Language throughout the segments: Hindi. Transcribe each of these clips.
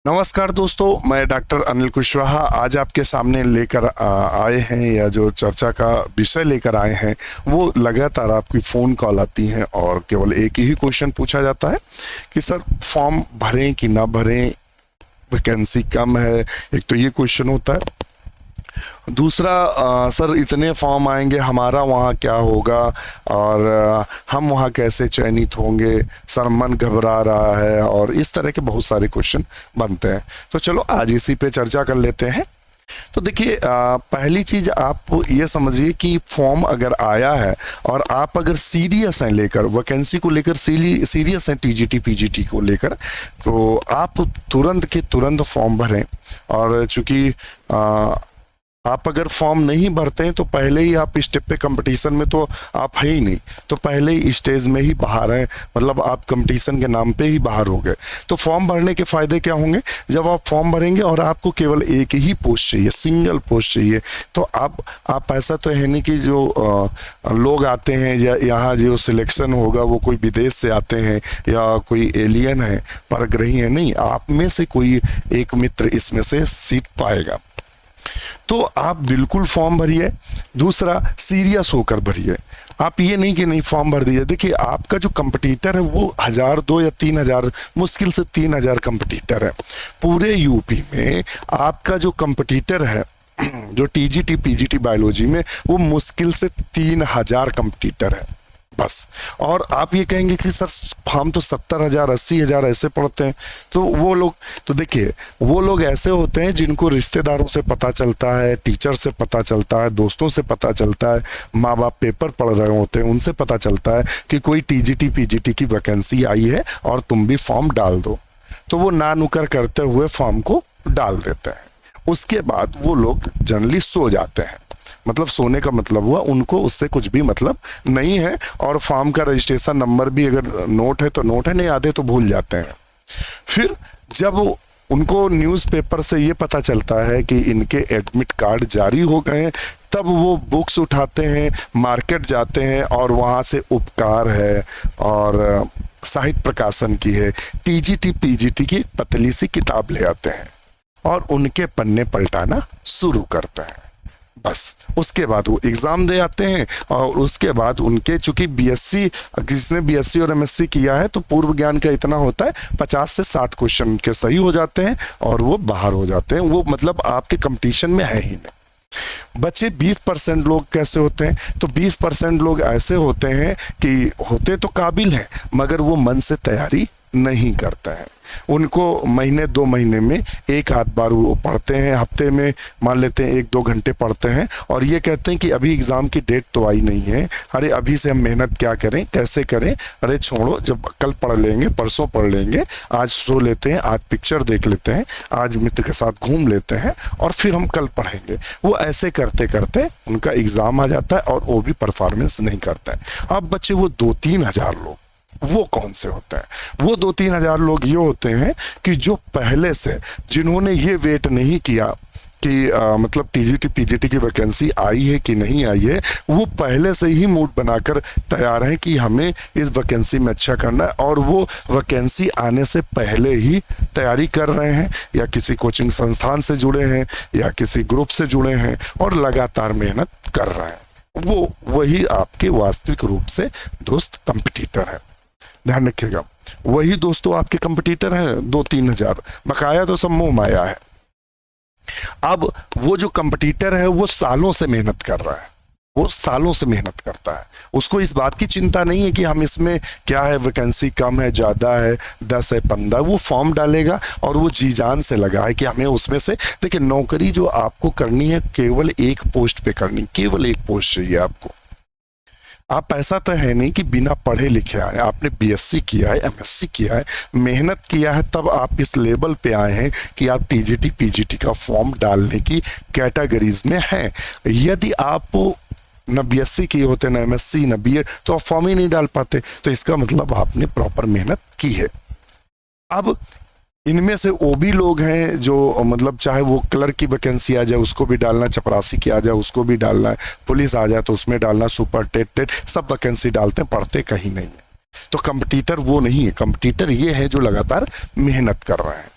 नमस्कार दोस्तों, मैं डॉक्टर अनिल कुशवाहा आज आपके सामने लेकर आए हैं, या जो चर्चा का विषय लेकर आए हैं वो लगातार आपकी फ़ोन कॉल आती हैं और केवल एक ही क्वेश्चन पूछा जाता है कि सर फॉर्म भरें कि ना भरें, वैकेंसी कम है। एक तो ये क्वेश्चन होता है। दूसरा, सर इतने फॉर्म आएंगे, हमारा वहाँ क्या होगा और हम वहाँ कैसे चयनित होंगे, सर मन घबरा रहा है, और इस तरह के बहुत सारे क्वेश्चन बनते हैं। तो चलो आज इसी पे चर्चा कर लेते हैं। तो देखिए, पहली चीज आप ये समझिए कि फॉर्म अगर आया है और आप अगर सीरियस हैं लेकर, वैकेंसी को लेकर सीरियस हैं, टीजीटी पीजीटी को लेकर, तो आप तुरंत के तुरंत फॉर्म भरें। और चूंकि आप अगर फॉर्म नहीं भरते हैं तो पहले ही आप स्टेप पे कंपटीशन में तो आप है ही नहीं, तो पहले ही स्टेज में ही बाहर हैं, मतलब आप कंपटीशन के नाम पे ही बाहर हो गए। तो फॉर्म भरने के फायदे क्या होंगे? जब आप फॉर्म भरेंगे और आपको केवल एक ही पोस्ट चाहिए, सिंगल पोस्ट चाहिए, तो आप ऐसा तो है नहीं कि जो लोग आते हैं या यहाँ जो सिलेक्शन होगा वो कोई विदेश से आते हैं या कोई एलियन है, परग्रही है, नहीं, आप में से कोई एक मित्र इसमें से सीट पाएगा। तो आप बिल्कुल फॉर्म भरिए। दूसरा, सीरियस होकर भरिए। आप ये नहीं कि नहीं फॉर्म भर दिए। देखिए, आपका जो कंपटीटर है वो 1000, 2 या 3000, मुश्किल से 3000 कंपटीटर है पूरे यूपी में। आपका जो कंपटीटर है जो टीजीटी पीजीटी बायोलॉजी में, वो मुश्किल से 3000 कंपटीटर है बस। और आप ये कहेंगे कि सर हम तो 70,000 80,000 ऐसे पढ़ते हैं, तो वो लोग, तो देखिए वो लोग ऐसे होते हैं जिनको रिश्तेदारों से पता चलता है, टीचर से पता चलता है, दोस्तों से पता चलता है, माँ बाप पेपर पढ़ रहे होते हैं उनसे पता चलता है कि कोई टीजीटी पीजीटी की वैकेंसी आई है और तुम भी फॉर्म डाल दो। तो वो ना नुकर करते हुए फॉर्म को डाल देते हैं। उसके बाद वो लोग जनरली सो जाते हैं। मतलब सोने का मतलब हुआ उनको उससे कुछ भी मतलब नहीं है, और फॉर्म का रजिस्ट्रेशन नंबर भी अगर नोट है तो नोट है, नहीं आधे तो भूल जाते हैं। फिर जब उनको न्यूज़पेपर से ये पता चलता है कि इनके एडमिट कार्ड जारी हो गए हैं, तब वो बुक्स उठाते हैं, मार्केट जाते हैं और वहाँ से उपकार है और साहित्य प्रकाशन की है, टीजीटी पीजीटी की पतली सी किताब ले आते हैं और उनके पन्ने पलटाना शुरू करते हैं। बस उसके बाद वो एग्जाम दे आते हैं, और उसके बाद उनके, चूंकि बीएससी, जिसने बीएससी और एमएससी किया है तो पूर्व ज्ञान का इतना होता है, 50 से 60 क्वेश्चन के सही हो जाते हैं और वो बाहर हो जाते हैं। वो मतलब आपके कंपटीशन में है ही नहीं। बचे 20% लोग कैसे होते हैं? तो 20% लोग ऐसे होते हैं कि होते तो काबिल हैं मगर वो मन से तैयारी नहीं करता है। उनको महीने 2 महीने में एक आध बार वो पढ़ते हैं, हफ्ते में मान लेते हैं 1-2 घंटे पढ़ते हैं और ये कहते हैं कि अभी एग्ज़ाम की डेट तो आई नहीं है, अरे अभी से हम मेहनत क्या करें, कैसे करें, अरे छोड़ो, जब कल पढ़ लेंगे, परसों पढ़ लेंगे, आज सो लेते हैं, आज पिक्चर देख लेते हैं, आज मित्र के साथ घूम लेते हैं और फिर हम कल पढ़ेंगे। वो ऐसे करते करते उनका एग्ज़ाम आ जाता है और वो भी परफॉर्मेंस नहीं करता है। अब बच्चे वो 2-3 हज़ार लोग, वो कौन से होते हैं? वो 2-3 हज़ार लोग ये होते हैं कि जो पहले से, जिन्होंने ये वेट नहीं किया कि मतलब टीजीटी पीजीटी की वैकेंसी आई है कि नहीं आई है, वो पहले से ही मूड बनाकर तैयार हैं कि हमें इस वैकेंसी में अच्छा करना है, और वो वैकेंसी आने से पहले ही तैयारी कर रहे हैं, या किसी कोचिंग संस्थान से जुड़े हैं या किसी ग्रुप से जुड़े हैं और लगातार मेहनत कर रहे हैं। वो वही आपके वास्तविक रूप से दोस्त कंपटीटर है। ध्यान रखिएगा, वही दोस्तों आपके कंपटीटर हैं 2-3 हज़ार, बकाया तो सब मोह माया है। अब वो जो कंपटीटर है वो सालों से मेहनत कर रहा है, वो सालों से मेहनत करता है, उसको इस बात की चिंता नहीं है कि हम इसमें क्या है, वैकेंसी कम है, ज़्यादा है, 10 है, 15, वो फॉर्म डालेगा और वो जी जान से लगा है कि हमें उसमें से, देखिए नौकरी जो आपको करनी है केवल एक पोस्ट पे करनी, केवल एक पोस्ट चाहिए आपको। आप ऐसा तो है नहीं कि बिना पढ़े लिखे आए, आपने बीएससी किया है, एमएससी किया है, मेहनत किया है, तब आप इस लेवल पे आए हैं कि आप टीजीटी पीजीटी का फॉर्म डालने की कैटेगरीज में हैं। यदि आप न बीएससी किए होते, न एमएससी, न बीएड, तो आप फॉर्म ही नहीं डाल पाते। तो इसका मतलब आपने प्रॉपर मेहनत की है। अब इनमें से वो भी लोग हैं जो मतलब चाहे वो क्लर्क की वैकेंसी आ जाए उसको भी डालना, चपरासी की आ जाए उसको भी डालना है, पुलिस आ जाए तो उसमें डालना, सुपर टेट सब वैकेंसी डालते हैं, पढ़ते कहीं नहीं है। तो कंपटीटर वो नहीं है, कंपटीटर ये है जो लगातार मेहनत कर रहे हैं।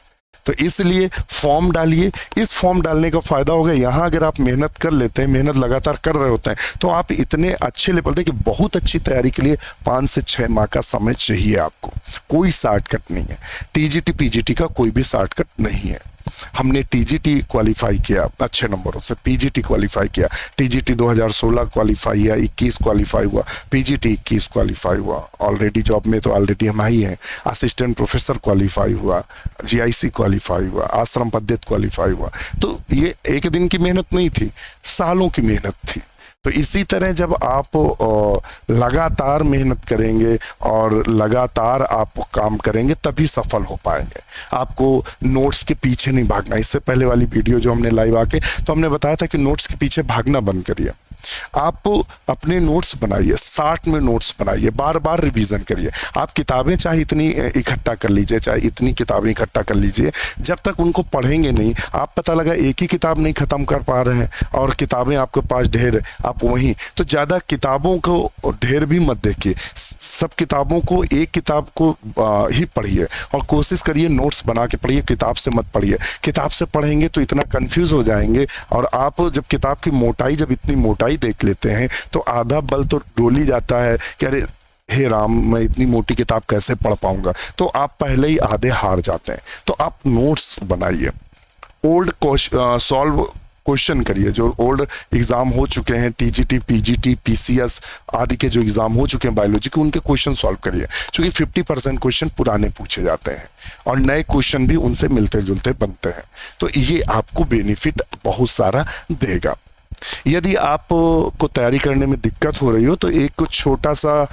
तो इसलिए फॉर्म डालिए। इस फॉर्म डालने का फायदा होगा, यहाँ अगर आप मेहनत कर लेते हैं, मेहनत लगातार कर रहे होते हैं, तो आप इतने अच्छे लेवल पे कि बहुत अच्छी तैयारी के लिए 5 से 6 माह का समय चाहिए आपको। कोई शॉर्टकट नहीं है, टीजीटी पीजीटी का कोई भी शॉर्टकट नहीं है। हमने टीजीटी क्वालिफाई किया अच्छे नंबरों से, पीजीटी क्वालिफाई किया, टीजीटी 2016 क्वालिफाई या 21 क्वालिफाई हुआ, पीजीटी 21 क्वालिफाई हुआ, ऑलरेडी जॉब में तो ऑलरेडी हम ही हैं, असिस्टेंट प्रोफेसर क्वालिफाई हुआ, जीआईसी क्वालिफाई हुआ, आश्रम पद्धति क्वालिफाई हुआ। तो ये एक दिन की मेहनत नहीं थी, सालों की मेहनत थी। तो इसी तरह जब आप लगातार मेहनत करेंगे और लगातार आप काम करेंगे तभी सफल हो पाएंगे। आपको नोट्स के पीछे नहीं भागना। इससे पहले वाली वीडियो जो हमने लाइव आके तो हमने बताया था कि नोट्स के पीछे भागना बंद करिए। आप अपने नोट्स बनाइए, 60 में नोट्स बनाइए, बार बार रिवीजन करिए। आप किताबें चाहे इतनी इकट्ठा कर लीजिए, चाहे इतनी किताबें इकट्ठा कर लीजिए, जब तक उनको पढ़ेंगे नहीं, आप पता लगा एक ही किताब नहीं खत्म कर पा रहे हैं और किताबें आपके पास ढेर है, आप वहीं तो ज़्यादा किताबों को ढेर भी मत देखिए। सब किताबों को, एक किताब को ही पढ़िए और कोशिश करिए नोट्स बना के पढ़िए, किताब से मत पढ़िए। किताब से पढ़ेंगे तो इतना कंफ्यूज हो जाएंगे और आप जब किताब की मोटाई, जब इतनी मोटाई देख लेते हैं तो आधा बल तो डोल ही जाता है कि अरे हे राम, मैं इतनी मोटी किताब कैसे पढ़ पाऊंगा, तो आप पहले ही आधे हार जाते हैं। तो आप नोट्स बनाइए, ओल्ड सॉल्व क्वेश्चन करिए। जो ओल्ड एग्जाम हो चुके हैं, टीजीटी पीजीटी पीसीएस आदि के जो एग्जाम हो चुके हैं बायोलॉजी के, उनके क्वेश्चन सॉल्व करिए, क्योंकि 50% क्वेश्चन पुराने पूछे जाते हैं और नए क्वेश्चन भी उनसे मिलते जुलते बनते हैं। तो ये आपको बेनिफिट बहुत सारा देगा। यदि आप को तैयारी करने में दिक्कत हो रही हो तो एक छोटा सा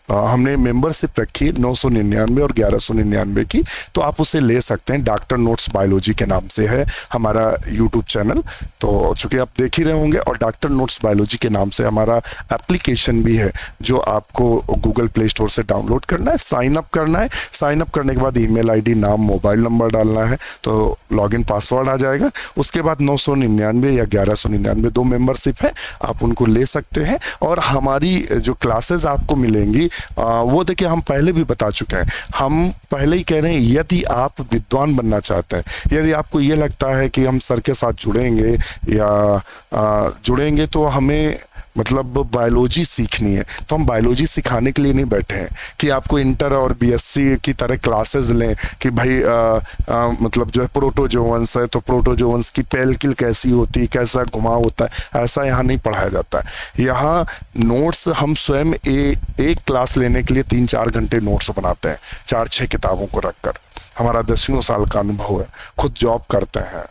हमने मेंबरशिप रखी 999 और 1199 की, तो आप उसे ले सकते हैं। डॉक्टर नोट्स बायोलॉजी के नाम से है हमारा यूट्यूब चैनल, तो चूंकि आप देख ही रहे होंगे, और डॉक्टर नोट्स बायोलॉजी के नाम से हमारा एप्लीकेशन भी है जो आपको गूगल प्ले स्टोर से डाउनलोड करना है, साइन अप करना है। साइन अप करने के बाद ईमेल आईडी, नाम, मोबाइल नंबर डालना है तो लॉगिन पासवर्ड आ जाएगा। उसके बाद 999 या 1199 2 मेंबरशिप है, आप उनको ले सकते हैं। और हमारी जो क्लासेस आपको मिलेंगी वो देखिए, हम पहले भी बता चुके हैं, हम पहले ही कह रहे हैं, यदि आप विद्वान बनना चाहते हैं, यदि आपको ये लगता है कि हम सर के साथ जुड़ेंगे या जुड़ेंगे तो हमें बायोलॉजी सीखनी है, तो हम बायोलॉजी सिखाने के लिए नहीं बैठे हैं कि आपको इंटर और बीएससी की तरह क्लासेस लें कि भाई जो है प्रोटोजोवंस है तो प्रोटोजोवंस की पेलकिल कैसी होती है, कैसा घुमाव होता है, ऐसा यहाँ नहीं पढ़ाया जाता है। यहाँ नोट्स हम स्वयं एक क्लास लेने के लिए 3-4 घंटे नोट्स बनाते हैं, 4-6 किताबों को रखकर। हमारा 10 साल का अनुभव है, खुद जॉब करते हैं,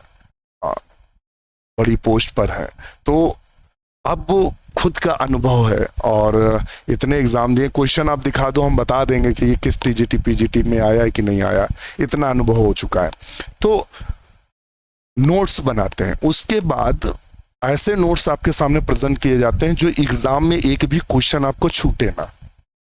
बड़ी पोस्ट पर है, तो अब खुद का अनुभव है और इतने एग्जाम दिए, क्वेश्चन आप दिखा दो हम बता देंगे कि ये किस टीजीटी पीजीटी में आया है कि नहीं आया, इतना अनुभव हो चुका है। तो नोट्स बनाते हैं, उसके बाद ऐसे नोट्स आपके सामने प्रेजेंट किए जाते हैं जो एग्जाम में एक भी क्वेश्चन आपको छूटे ना,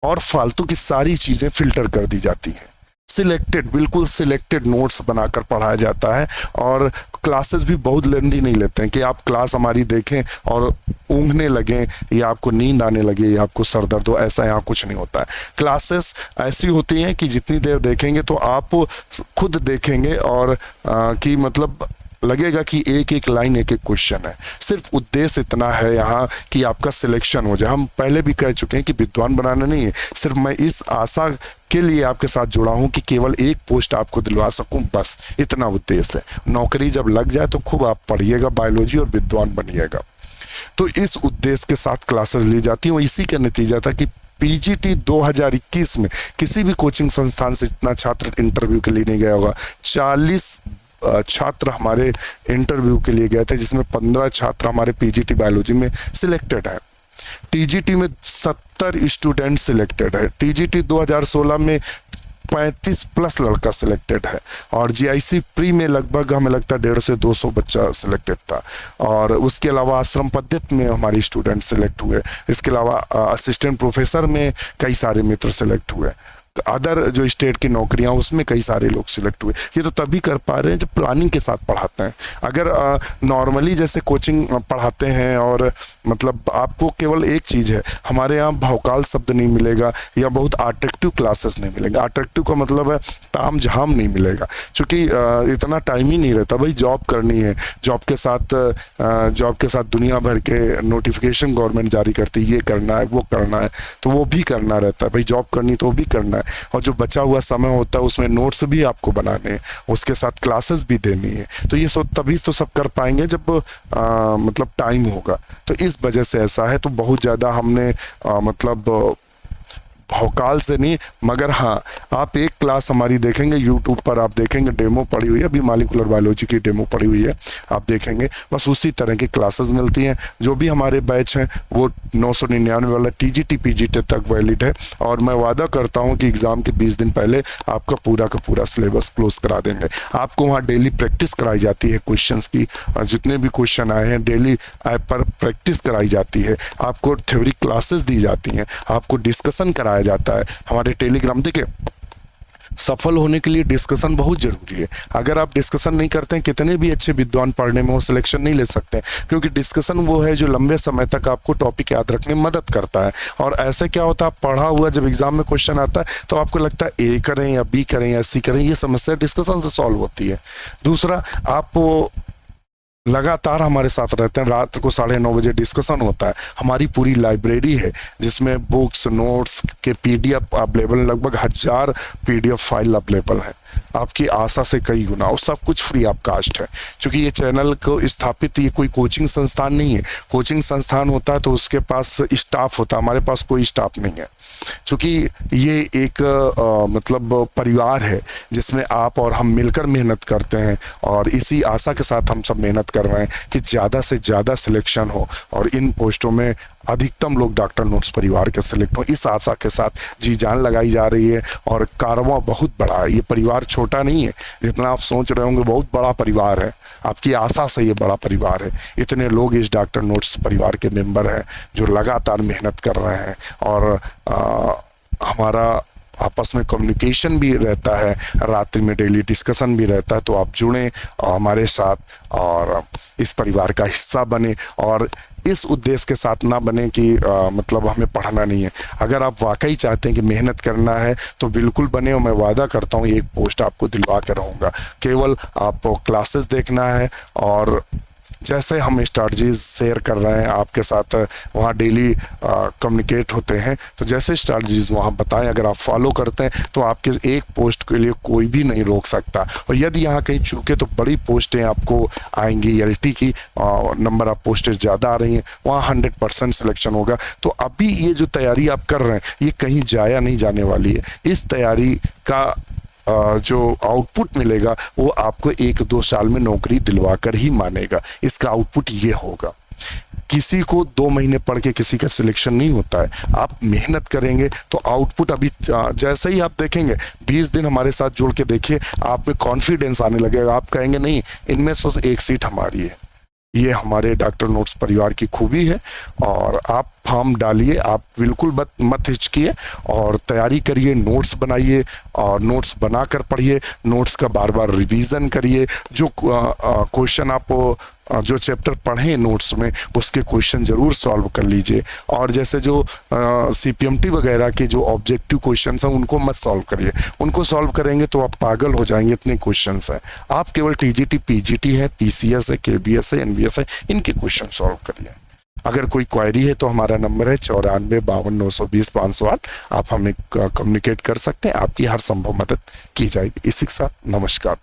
और फालतू की सारी चीजें फिल्टर कर दी जाती हैं। सिलेक्टेड, बिल्कुल सिलेक्टेड नोट्स बनाकर पढ़ाया जाता है और क्लासेस भी बहुत लेंदी नहीं लेते हैं कि आप क्लास हमारी देखें और ऊँघने लगें या आपको नींद आने लगे या आपको सर दर्द हो, ऐसा यहाँ कुछ नहीं होता है। क्लासेस ऐसी होती हैं कि जितनी देर देखेंगे तो आप खुद देखेंगे और कि लगेगा कि एक एक लाइन, एक एक क्वेश्चन है। सिर्फ उद्देश्य इतना है यहाँ कि आपका सिलेक्शन हो जाए। हम पहले भी कह चुके हैं कि विद्वान बनाना नहीं है, सिर्फ मैं इस आशा के लिए आपके साथ जुड़ा हूं कि केवल एक पोस्ट आपको दिलवा सकूं, बस इतना उद्देश्य है। नौकरी जब लग जाए तो खूब आप पढ़िएगा बायोलॉजी और विद्वान बनिएगा। तो इस उद्देश्य के साथ क्लासेस ली जाती हैं। इसी का नतीजा था कि पीजीटी 2021 में किसी भी कोचिंग संस्थान से इतना छात्र इंटरव्यू के लिए नहीं गया होगा। 40 छात्र हमारे इंटरव्यू के लिए गए थे, जिसमें 15 छात्र हमारे पीजीटी बायोलॉजी में सिलेक्टेड है। टीजीटी में 70 स्टूडेंट सिलेक्टेड है। टीजीटी 2016 में 35+ लड़का सिलेक्टेड है और जीआईसी प्री में लगभग हमें लगता है 150 से 200 बच्चा सिलेक्टेड था। और उसके अलावा आश्रम पद्धति में हमारे स्टूडेंट सिलेक्ट हुए। इसके अलावा असिस्टेंट प्रोफेसर में कई सारे मित्र सिलेक्ट हुए। अदर जो स्टेट की नौकरियां उसमें कई सारे लोग सिलेक्ट हुए। ये तो तभी कर पा रहे हैं जब प्लानिंग के साथ पढ़ाते हैं। अगर नॉर्मली जैसे कोचिंग पढ़ाते हैं और मतलब आपको केवल एक चीज़ है, हमारे यहाँ भौकाल शब्द नहीं मिलेगा या बहुत अट्रैक्टिव क्लासेस नहीं मिलेगा। अट्रैक्टिव का मतलब है ताम झाम नहीं मिलेगा, क्योंकि इतना टाइम ही नहीं रहता। भाई जॉब करनी है, जॉब के साथ दुनिया भर के नोटिफिकेशन गवर्नमेंट जारी करती है, ये करना है वो करना है, तो वो भी करना रहता है। भाई जॉब करनी तो वो भी करना है, और जो बचा हुआ समय होता है उसमें नोट्स भी आपको बनाने हैं, उसके साथ क्लासेस भी देनी है। तो ये सब तभी तो सब कर पाएंगे जब मतलब टाइम होगा। तो इस वजह से ऐसा है। तो बहुत ज़्यादा हमने मतलब भौकाल से नहीं, मगर हाँ आप एक क्लास हमारी देखेंगे यूट्यूब पर, आप देखेंगे डेमो पड़ी हुई है, अभी मॉलिक्यूलर बायोलॉजी की डेमो पड़ी हुई है, आप देखेंगे बस उसी तरह की क्लासेस मिलती हैं। जो भी हमारे बैच हैं वो 999 वाला TGT PGT तक वैलिड है, और मैं वादा करता हूँ कि एग्ज़ाम के 20 दिन पहले आपका पूरा का पूरा सिलेबस क्लोज करा देंगे। आपको वहाँ डेली प्रैक्टिस कराई जाती है क्वेश्चंस की, जितने भी क्वेश्चन आए हैं डेली ऐप पर प्रैक्टिस कराई जाती है, आपको थ्योरी क्लासेस दी जाती हैं, आपको डिस्कशन कराया जाता है। हमारे टेलीग्राम देखिए, सफल होने के लिए डिस्कशन बहुत जरूरी है। अगर आप डिस्कशन नहीं करते हैं, कितने भी अच्छे विद्वान पढ़ने में वो सिलेक्शन नहीं ले सकते, क्योंकि डिस्कशन वो है जो लंबे समय तक आपको टॉपिक याद रखने में मदद करता है। और ऐसे क्या होता है, आप पढ़ा हुआ जब एग्जाम में क्वेश्चन आता है तो आपको लगता है A करें या B करें या C करें, ये समस्या डिस्कशन से सॉल्व होती है। दूसरा, आप लगातार हमारे साथ रहते हैं, रात को 9:30 बजे डिस्कशन होता है। हमारी पूरी लाइब्रेरी है जिसमें बुक्स नोट्स के PDF अवेलेबल, लगभग 1000 PDF फाइल अवेलेबल है, आपकी आशा से कई गुना, और सब कुछ फ्री ऑफ कास्ट है। क्योंकि ये चैनल को स्थापित, ये कोई कोचिंग संस्थान नहीं है। कोचिंग संस्थान होता है तो उसके पास स्टाफ होता है, हमारे पास कोई स्टाफ नहीं है। क्योंकि ये एक मतलब परिवार है जिसमें आप और हम मिलकर मेहनत करते हैं, और इसी आशा के साथ हम सब मेहनत कर रहे हैं कि ज़्यादा से ज़्यादा सिलेक्शन हो और इन पोस्टों में अधिकतम लोग डॉक्टर नोट्स परिवार के सिलेक्ट हो। इस आशा के साथ जी जान लगाई जा रही है, और कारवां बहुत बड़ा है। ये परिवार छोटा नहीं है जितना आप सोच रहे होंगे, बहुत बड़ा परिवार है। आपकी आशा से ये बड़ा परिवार है। इतने लोग इस डॉक्टर नोट्स परिवार के मेंबर हैं जो लगातार मेहनत कर रहे हैं, और हमारा आपस में कम्युनिकेशन भी रहता है, रात्रि में डेली डिस्कशन भी रहता है। तो आप जुड़ें हमारे साथ और इस परिवार का हिस्सा बने, और इस उद्देश्य के साथ ना बने कि मतलब हमें पढ़ना नहीं है। अगर आप वाकई चाहते हैं कि मेहनत करना है तो बिल्कुल बने, और मैं वादा करता हूँ एक पोस्ट आपको दिलवा के रहूँगा। केवल आप क्लासेस देखना है, और जैसे हम स्ट्रैटेजीज शेयर कर रहे हैं आपके साथ, वहाँ डेली कम्युनिकेट होते हैं, तो जैसे स्ट्रैटेजीज वहाँ बताएं, अगर आप फॉलो करते हैं तो आपके एक पोस्ट के लिए कोई भी नहीं रोक सकता। और यदि यहाँ कहीं चूके तो बड़ी पोस्टें आपको आएंगी, LT की नंबर ऑफ पोस्टें ज़्यादा आ रही हैं, वहाँ 100% सिलेक्शन होगा। तो अभी ये जो तैयारी आप कर रहे हैं ये कहीं जाया नहीं जाने वाली है। इस तैयारी का जो आउटपुट मिलेगा वो आपको 1-2 साल में नौकरी दिलवा कर ही मानेगा। इसका आउटपुट ये होगा। किसी को 2 महीने पढ़ के किसी का सिलेक्शन नहीं होता है। आप मेहनत करेंगे तो आउटपुट अभी जैसे ही आप देखेंगे, 20 दिन हमारे साथ जुड़ के देखिए, आप में कॉन्फिडेंस आने लगेगा। आप कहेंगे नहीं, इनमें से एक सीट हमारी है। ये हमारे डॉक्टर नोट्स परिवार की खूबी है, और आप फॉर्म डालिए, आप बिल्कुल मत हिचकिए और तैयारी करिए, नोट्स बनाइए और नोट्स बनाकर पढ़िए, नोट्स का बार बार रिवीजन करिए। जो क्वेश्चन आप जो चैप्टर पढ़ें नोट्स में उसके क्वेश्चन ज़रूर सॉल्व कर लीजिए। और जैसे जो CPMT वगैरह के जो ऑब्जेक्टिव क्वेश्चंस हैं उनको मत सॉल्व करिए, उनको सॉल्व करेंगे तो आप पागल हो जाएंगे, इतने क्वेश्चंस हैं। आप केवल TGT PGT है, PCS है, KBS है, NVS है, इनके क्वेश्चन सॉल्व करिए। अगर कोई क्वेरी है तो हमारा नंबर है 94 52 920 508। आप हमें कम्युनिकेट कर सकते हैं, आपकी हर संभव मदद की जाएगी। इसी के साथ नमस्कार।